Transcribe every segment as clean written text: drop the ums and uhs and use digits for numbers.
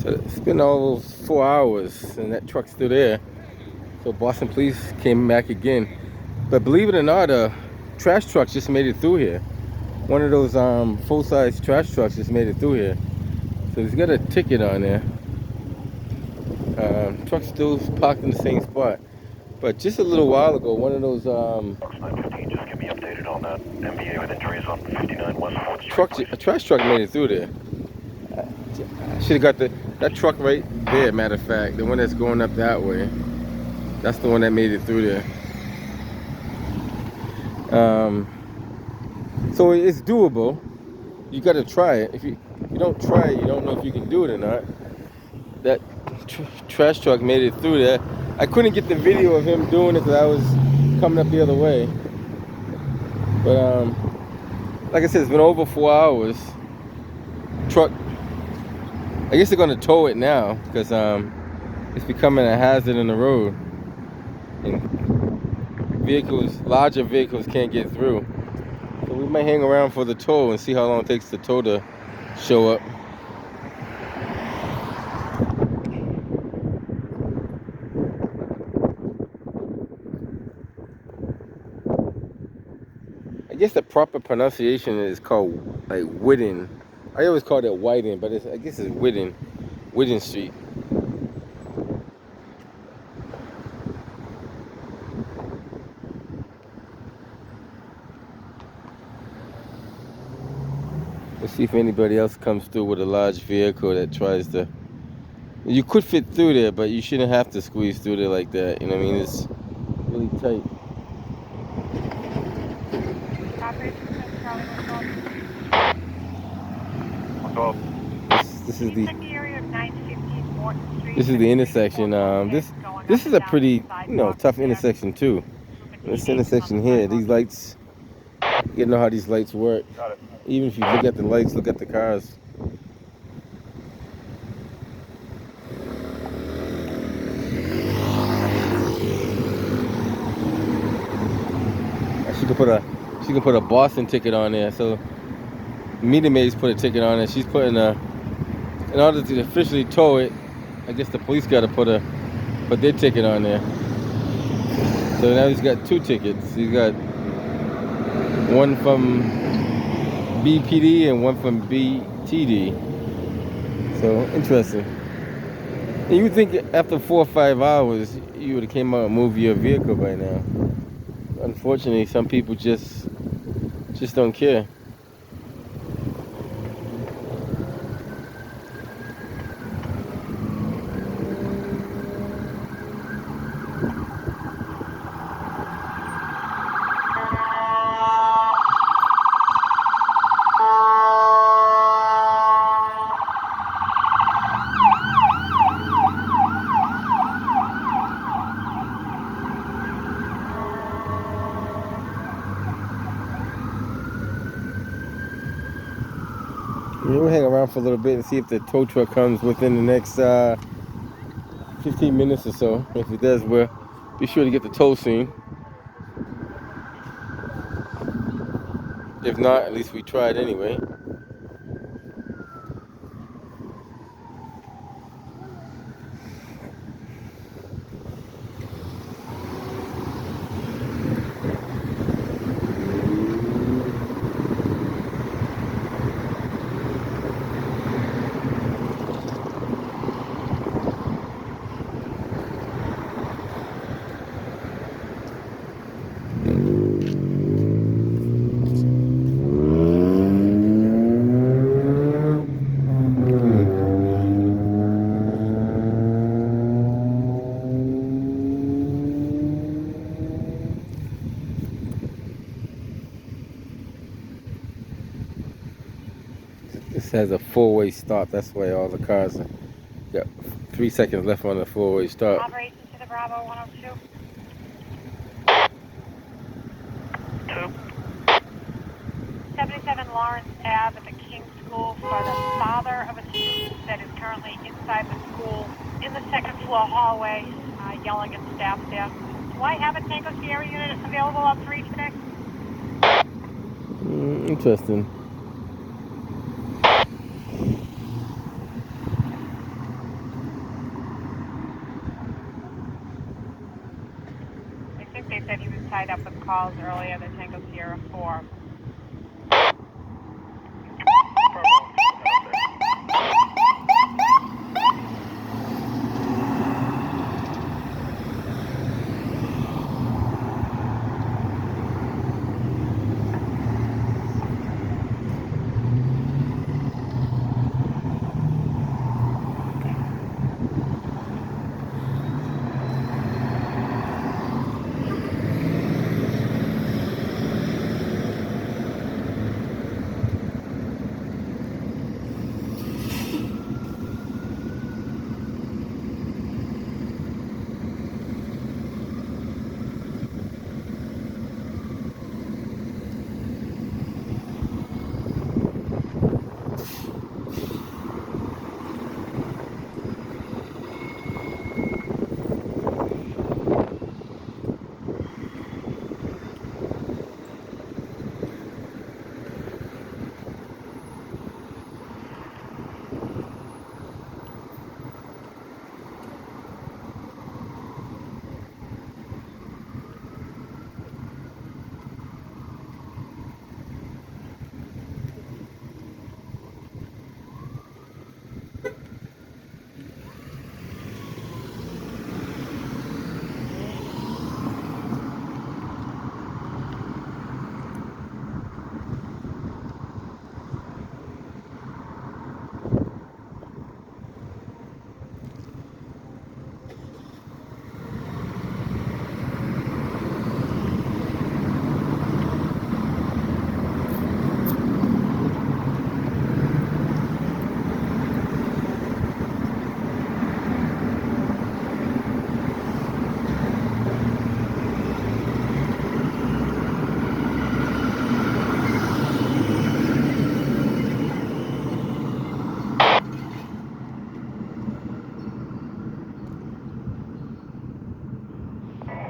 So it's been almost 4 hours and that truck's still there. So Boston police came back again. But believe it or not, a trash truck just made it through here. One of those full-size trash trucks just made it through here. So he's got a ticket on there. Truck's still parked in the same spot. But just a little while ago, one of those Box 915, just give me updated on that MBA with injuries on 59 West 4th Street. a trash truck made it through there. I should have got that truck right there, matter of fact. The one that's going up that way. That's the one that made it through there. So it's doable. You got to try it. If you don't try it, you don't know if you can do it or not. That trash truck made it through there. I couldn't get the video of him doing it because I was coming up the other way. But like I said, it's been over 4 hours. Truck, I guess they're gonna tow it now because it's becoming a hazard in the road, and larger vehicles can't get through. So we might hang around for the tow and see how long it takes the tow to show up. I guess the proper pronunciation is called like Whitten. I always called it Whiten, but I guess it's Whitten Street. Let's see if anybody else comes through with a large vehicle that tries to. You could fit through there, but you shouldn't have to squeeze through there like that. You know what I mean? It's really tight. This is the intersection. This is a pretty tough intersection too. This intersection here, these lights. You know how these lights work. Even if you look at the lights, look at the cars. She can put a Boston ticket on there. So Meter Maid's put a ticket on it. She's putting in order to officially tow it, I guess the police got to put their ticket on there. So now he's got 2 tickets. He's got one from BPD and one from BTD. So interesting. And you would think after 4 or 5 hours you would have came out and moved your vehicle by now. Unfortunately, some people just don't care. We'll hang around for a little bit and see if the tow truck comes within the next 15 minutes or so. If it does, we'll be sure to get the tow scene. If not, at least we tried anyway. This has a 4-way stop. That's why all the cars got 3 seconds left on the 4-way stop. Operations to the Bravo 102. 77 Lawrence Ave at the King School for the father of a student that is currently inside the school in the second floor hallway, yelling at staff there. Do I have a Tango Sierra unit available on 3 today? Interesting. calls earlier, the Tango Sierra 4.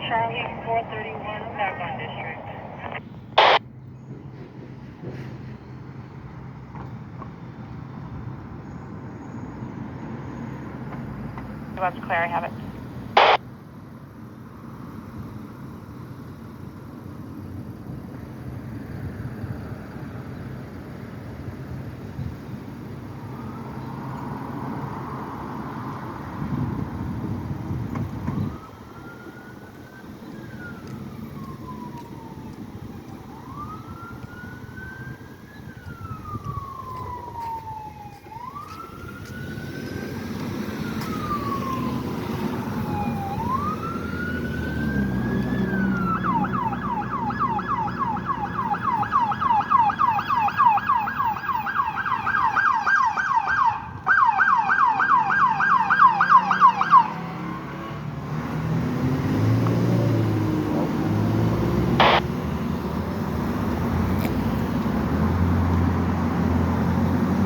Charlie 431, Backbone District. That's clear, I have it.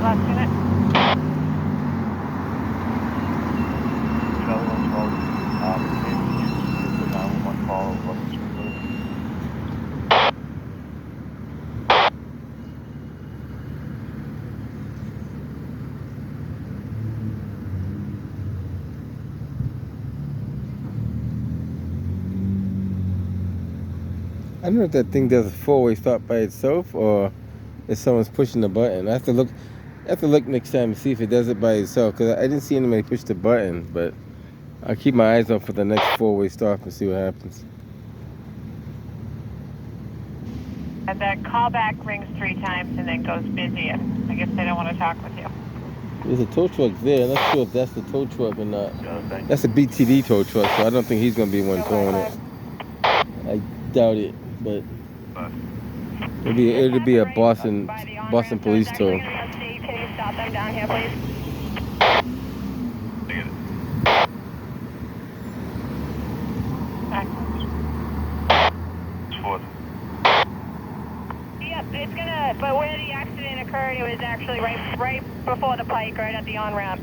Last unit. I don't know if that thing does a four-way stop by itself or if someone's pushing the button. I have to look next time to see if it does it by itself, because I didn't see anybody push the button, but I'll keep my eyes out for the next four-way stop and see what happens. And that callback rings 3 times and then goes busy. I guess they don't want to talk with you. There's a tow truck there. I'm not sure if that's the tow truck or not. That's a BTD tow truck, so I don't think he's going to be one towing it. I doubt it, but it'll be a Boston police tow. Can you stop them down here, please? Yep, it's gonna, but where the accident occurred, it was actually right before the pike, right at the on-ramp.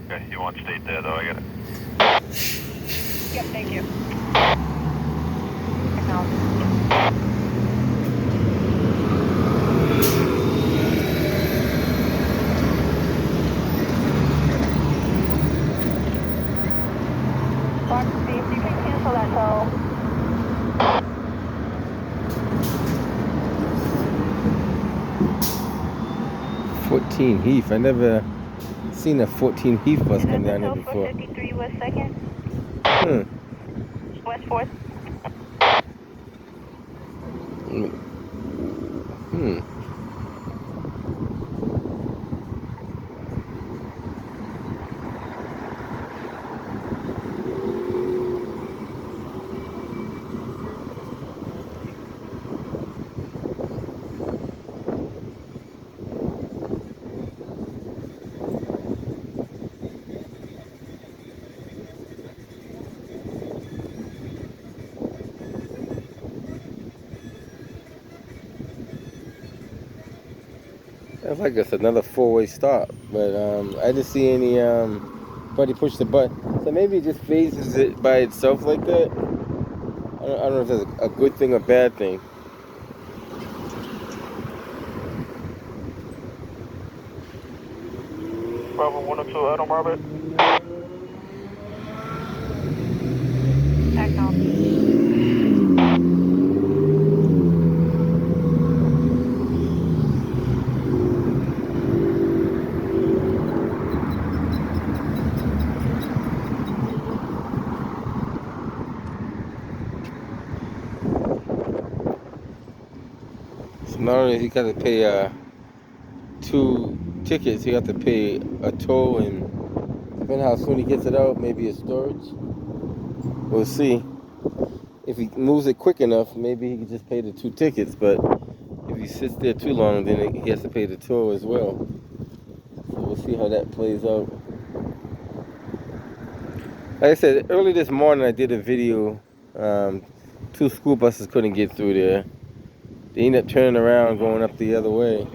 Okay, you want state there though, I get it. Yep, thank you. Fox, Steve, you can cancel that tow. 14 Heath. I never seen a 14 Heath bus come down here Hotel before. 453 West 2nd. West 4th. That's like it's another four-way stop, but I didn't see anybody push the button. So maybe it just phases it by itself like that. I don't know if that's a good thing or bad thing. Bravo 102, Adam Robert. Echo. So not only he got to pay 2 tickets, he got to pay a toll, and depending how soon he gets it out, maybe a storage. We'll see. If he moves it quick enough, maybe he can just pay the 2 tickets, but if he sits there too long, then he has to pay the toll as well. So we'll see how that plays out. Like I said, early this morning I did a video. 2 school buses couldn't get through there. They ended up turning around going up the other way.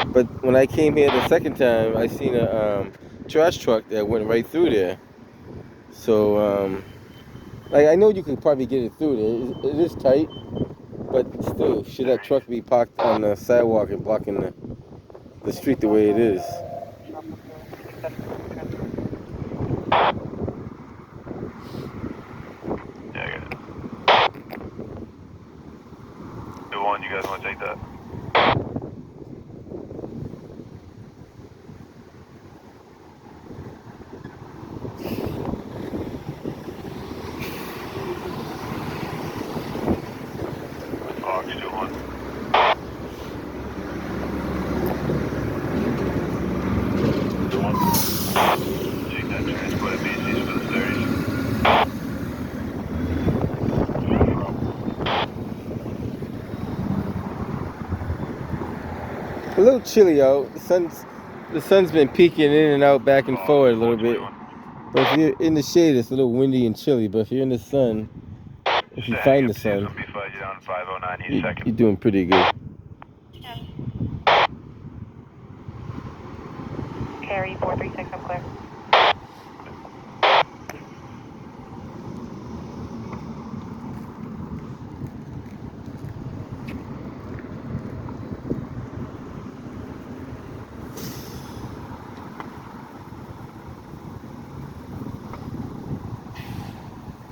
But when I came here the second time, I seen a trash truck that went right through there. So, like, I know you can probably get it through there. It is tight, but still, should that truck be parked on the sidewalk and blocking the street the way it is? Yeah, I get it. 2-1, you guys want to take that? Ox 2-1. Take that transport at BC's for the 30s. A little chilly out. The sun's been peeking in and out, back and forward a little bit. But if you're in the shade, it's a little windy and chilly. But if you're in the sun, if you find the sun, you're doing pretty good. Carry 436, I'm clear.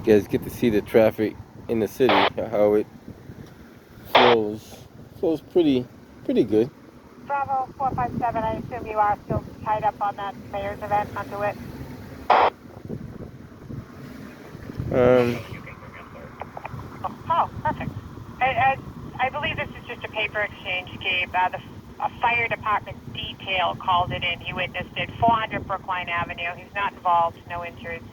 You guys get to see the traffic in the city, how it flows pretty good. Bravo 457, I assume you are still tied up on that mayor's event onto it. Oh, perfect. I believe this is just a paper exchange, Gabe. A fire department detail called it in. He witnessed it. 400 Brookline Avenue. He's not involved. No injuries.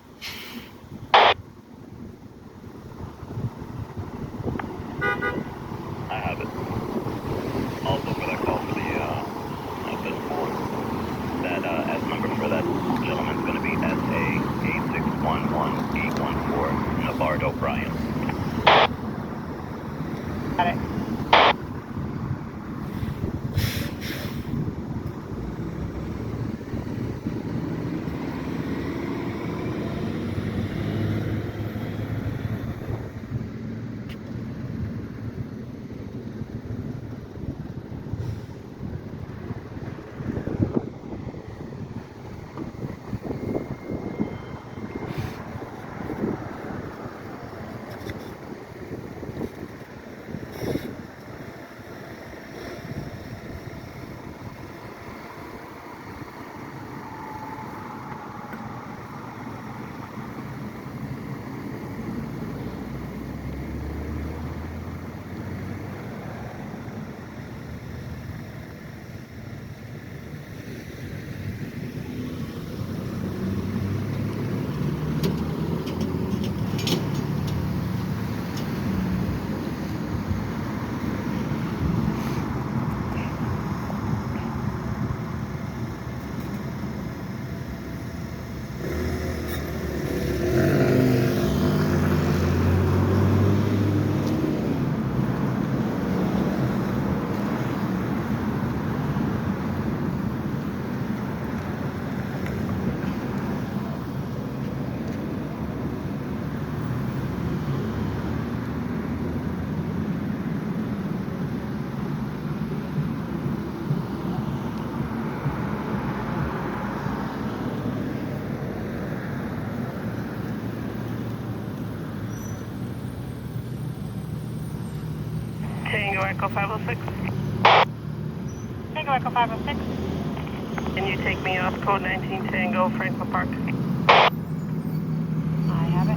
I have it. Also for that call for the, this form, that, S number for that gentleman's gonna be SA8611814, Navarre O'Brien. Got it. Echo 506. Tango Echo 506. Can you take me off code 19 Tango, Franklin Park? I have it.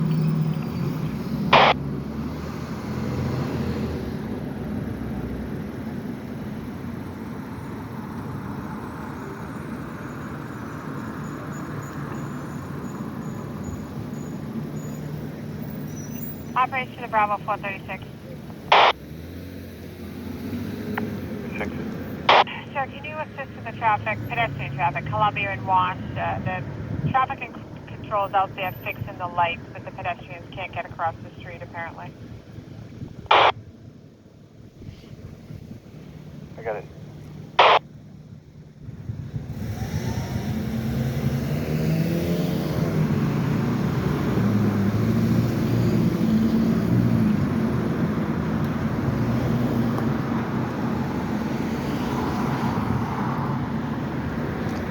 Operation to Bravo 436. Sir, can you assist in the traffic, pedestrian traffic, Columbia and Wash? The traffic controls out there fixing the lights, but the pedestrians can't get across the street apparently. I got it.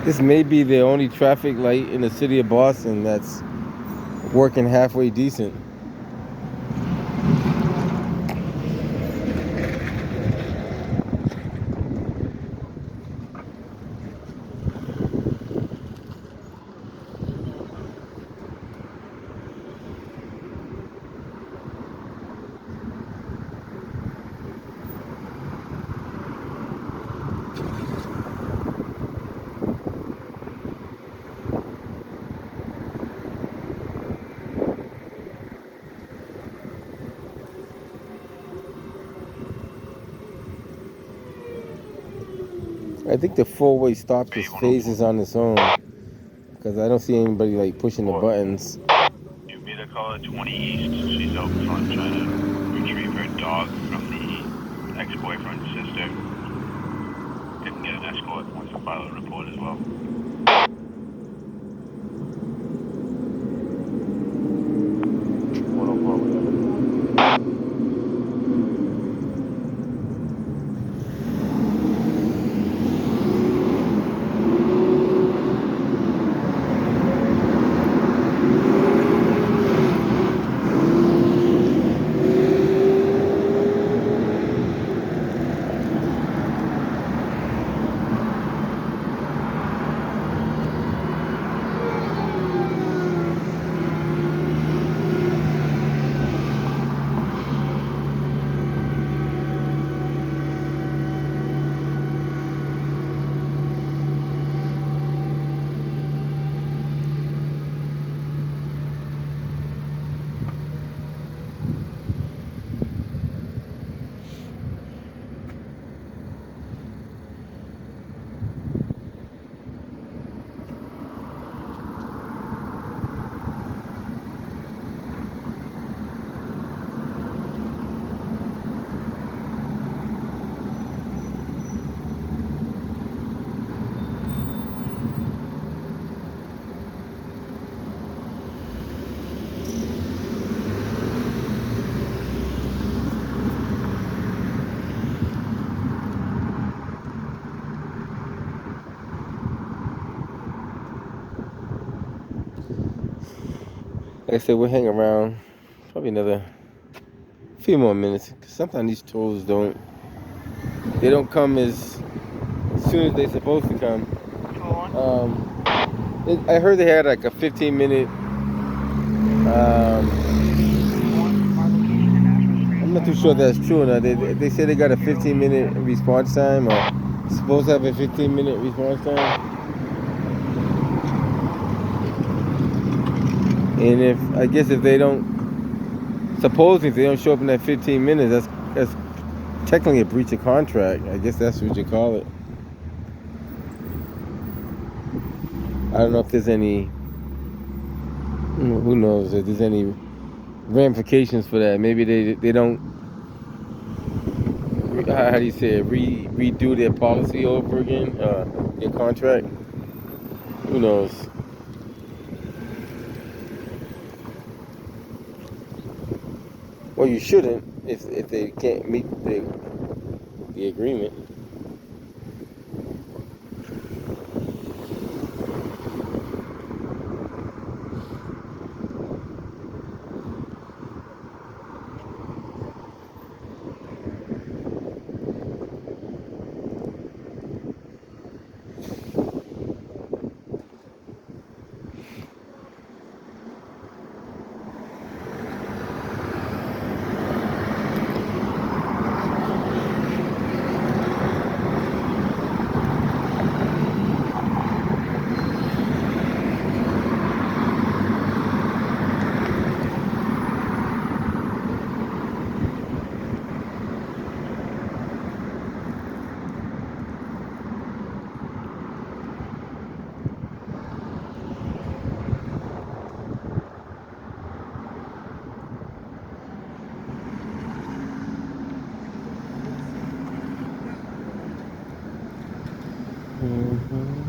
This may be the only traffic light in the city of Boston that's working halfway decent. I think the four-way stop just phases on its own because I don't see anybody like pushing the buttons. You made a call at 20 East. She's out front trying to retrieve her dog from the ex-boyfriend's sister. You can get an escort once you file a report as well. Like I said, we'll hang around probably another few more minutes. Sometimes these tolls don't come as soon as they're supposed to come. I heard they had like a 15-minute. I'm not too sure if that's true or not. They say they got a 15-minute response time, or supposed to have a 15-minute response time. And if they don't, supposedly if they don't show up in that 15 minutes, that's technically a breach of contract. I guess that's what you call it. I don't know if there's any, who knows if there's any ramifications for that. Maybe they don't, how do you say it, redo their policy over again, their contract. Who knows? Well, you shouldn't if they can't meet the agreement. Mm-hmm.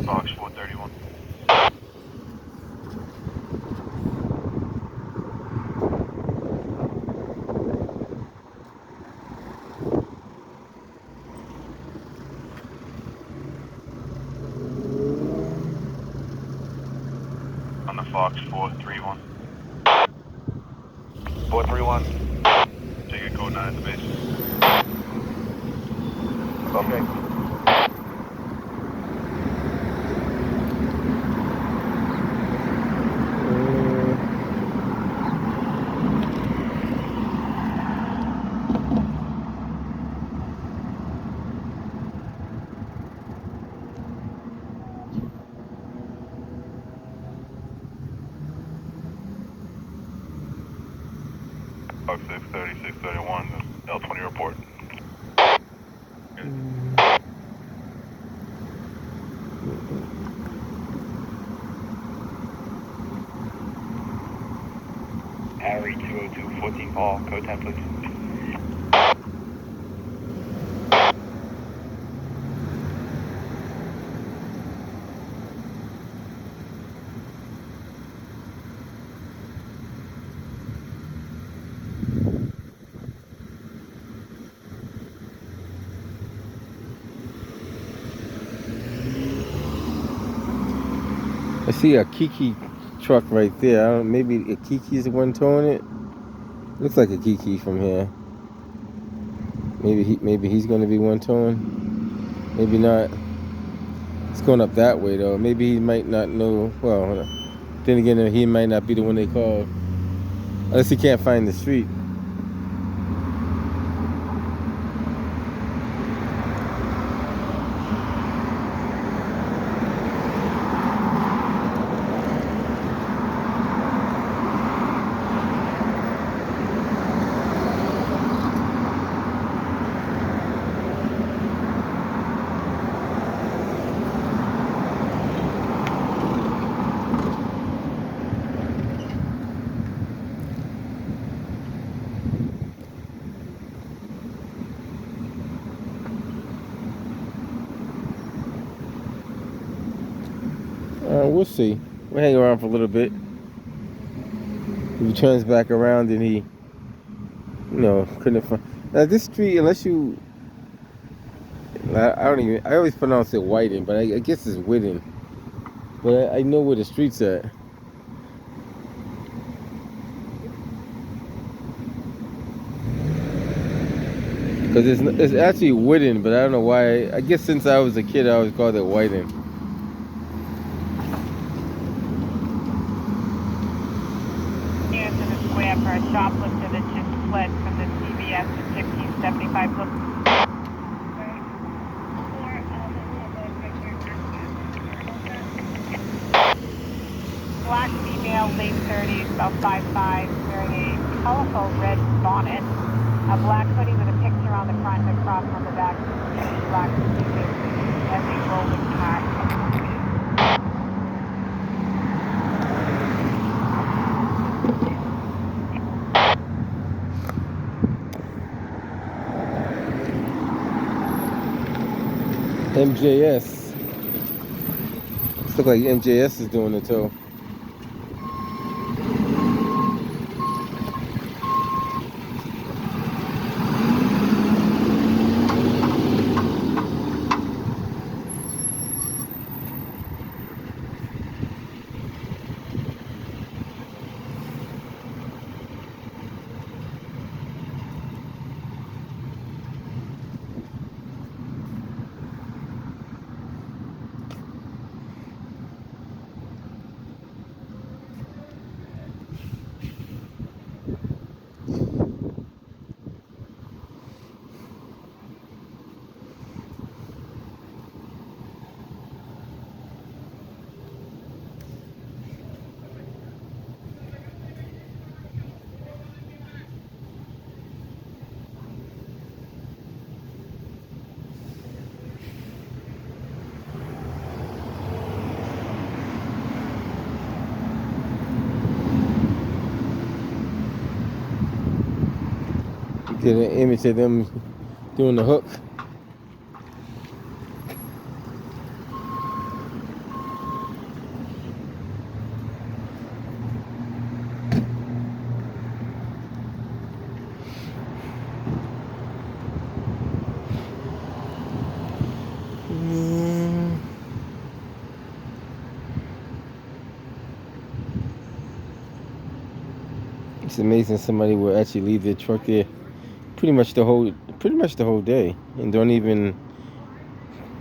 Fox 431. On the Fox 431. 431. Ticket code 9 at the base. Okay. Fox 630, 631, L20 report. Harry 202, 14 Paul, code 10 please. I see a Kiki truck right there. I don't, maybe a Kiki's the one towing it. Looks like a Kiki from here. Maybe he's gonna be one towing. Maybe not. It's going up that way though. Maybe he might not know. Well, then again, he might not be the one they called, unless he can't find the street. We'll see. We'll hang around for a little bit. If he turns back around and he, couldn't find. Now this street, unless you, I don't even. I always pronounce it Whiting, but I guess it's Whiting. But I know where the street's at. Because it's actually Whiting, but I don't know why. I guess since I was a kid, I always called it Whiting. Square for a shoplifter that just fled from the CVS at 1575 Brook. Black female, late 30s, about 5'5", wearing a colorful red bonnet, a black hoodie with a picture on the front and a cross on the back, black sneakers, as a rolling cart. MJS. Looks like MJS is doing the tow. get an image of them doing the hook. It's amazing somebody will actually leave their truck there pretty much the whole day and don't even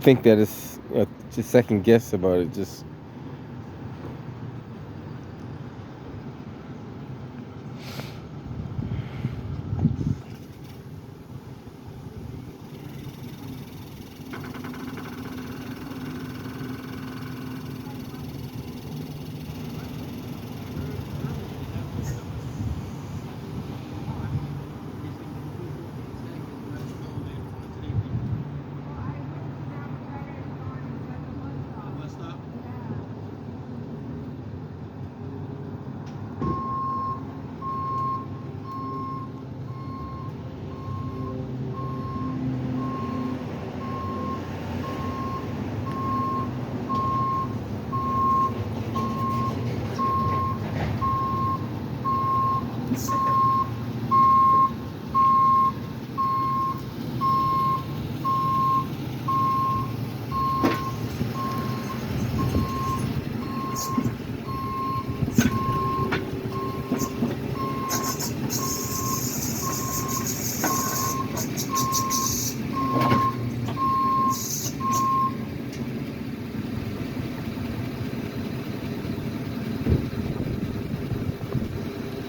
think that it's just second guess about it. Just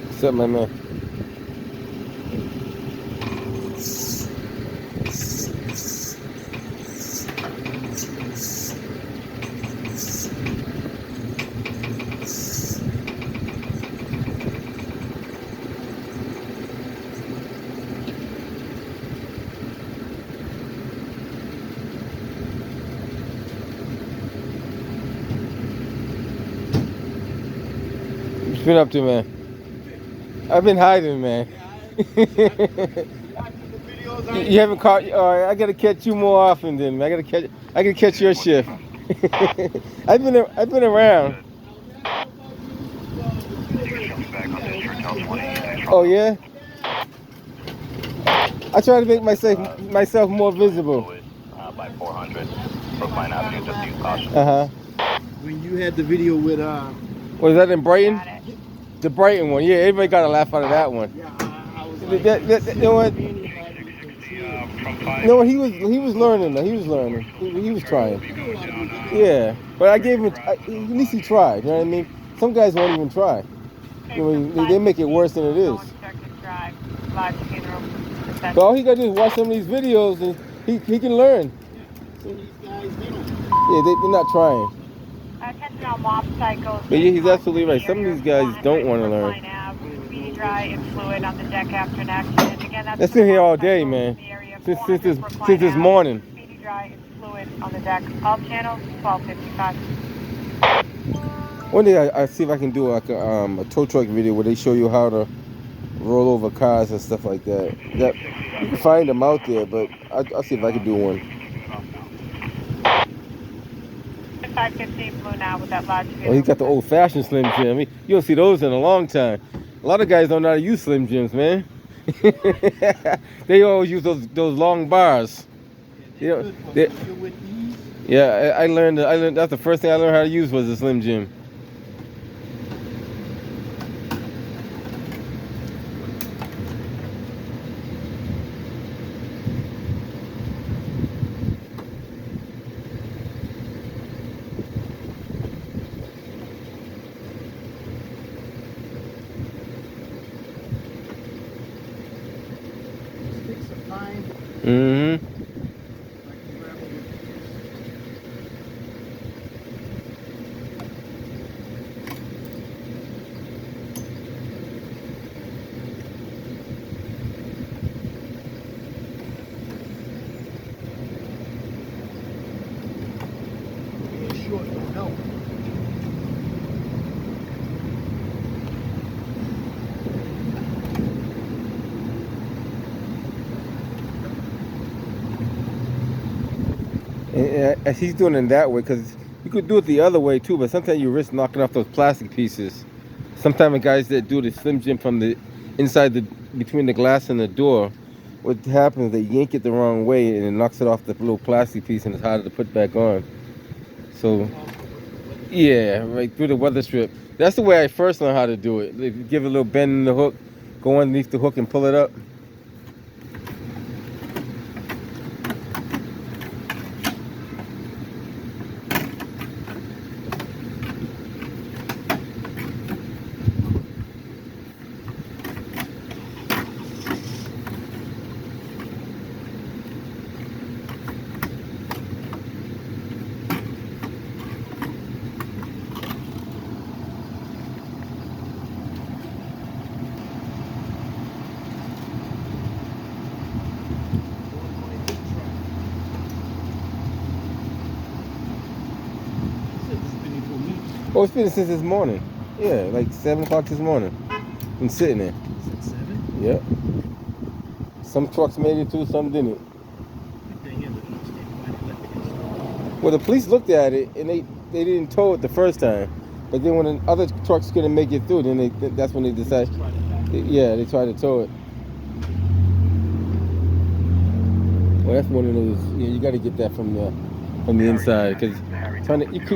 what's up, my man? What you been up to, man? I've been hiding, man. You haven't caught. I gotta catch you more often, then. I gotta catch your shift. I've been around. Oh yeah. I try to make myself more visible. By 400. Brookline Avenue, just use caution. When you had the video with Was that in Brighton? The Brighton one, yeah. Everybody got a laugh out of that one. yeah, I was You know what? No, he was learning though. He was learning. He was trying. Yeah, but I gave him. At least he tried. You know what I mean? Some guys won't even try. You know, they make it worse than it is. But all he gotta do is watch some of these videos, and he can learn. some of these guys, they don't. Yeah, they're not trying. Attention all mob cycles. But yeah, he's absolutely right. Some of these guys don't want to learn. Speedy dry and fluid on the deck after an accident. Again, That's been here all day, man. Since this morning. Speedy dry and fluid on the deck. All channels 1255. One day I see if I can do like a tow truck video where they show you how to roll over cars and stuff like that. You can find them out there, but I'll see if I can do one. 515 blue now with that large Oh, he got the old-fashioned Slim Jim. You don't see those in a long time. A lot of guys don't know how to use Slim Jims, man. They always use those long bars. Yeah, I learned. That's the first thing I learned how to use was the Slim Jim. Mm-hmm. as he's doing it that way, because you could do it the other way too, but sometimes you risk knocking off those plastic pieces. Sometimes the guys that do the Slim Jim from the inside between the glass and the door, what happens is they yank it the wrong way and it knocks it off the little plastic piece and it's harder to put back on. So yeah, right through the weather strip. That's the way I first learned how to do it. If you give it a little bend in the hook, go underneath the hook and pull it up. Oh, it's been since this morning. Yeah, like 7 o'clock this morning. Been sitting there. Is it 7? Yep. Some trucks made it through, some didn't. The thing is, I don't understand why they let the kids. Well, the police looked at it and they didn't tow it the first time, but then when the other trucks couldn't make it through, then that's when they decided. Yeah, they tried to tow it. Well, that's one of those. Yeah, you got to get that from the inside, because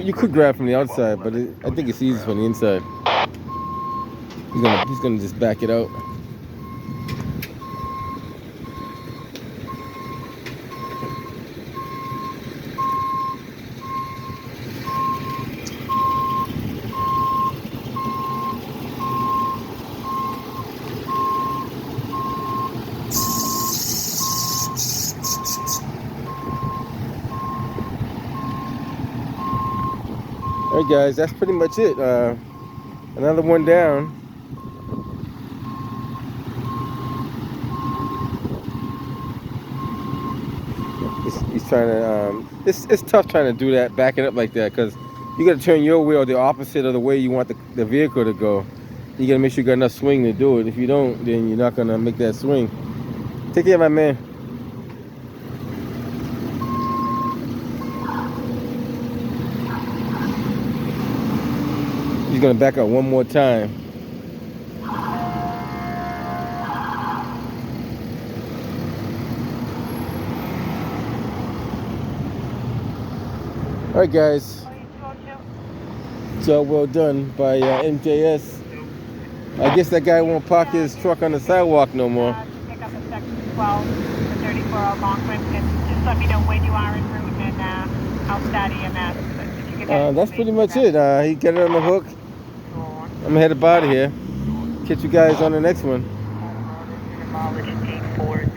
you could grab from the outside, but I think it's easy from the inside. He's gonna just back it out. All right, guys, that's pretty much it. Another one down. He's trying to. It's tough trying to do that, backing up like that, because you got to turn your wheel the opposite of the way you want the vehicle to go. You got to make sure you got enough swing to do it. If you don't, then you're not gonna make that swing. Take care, my man. He's gonna back up one more time. All right, guys. Job well done by MJS. I guess that guy won't park his truck on the sidewalk no more. Pick up at section 12, the 34 Algonquin, and just let me know when you are en route, and I'll start EMS. That's pretty much it. He got it on the hook. I'm gonna head up out of here. Catch you guys on the next one. Demolished 8-4.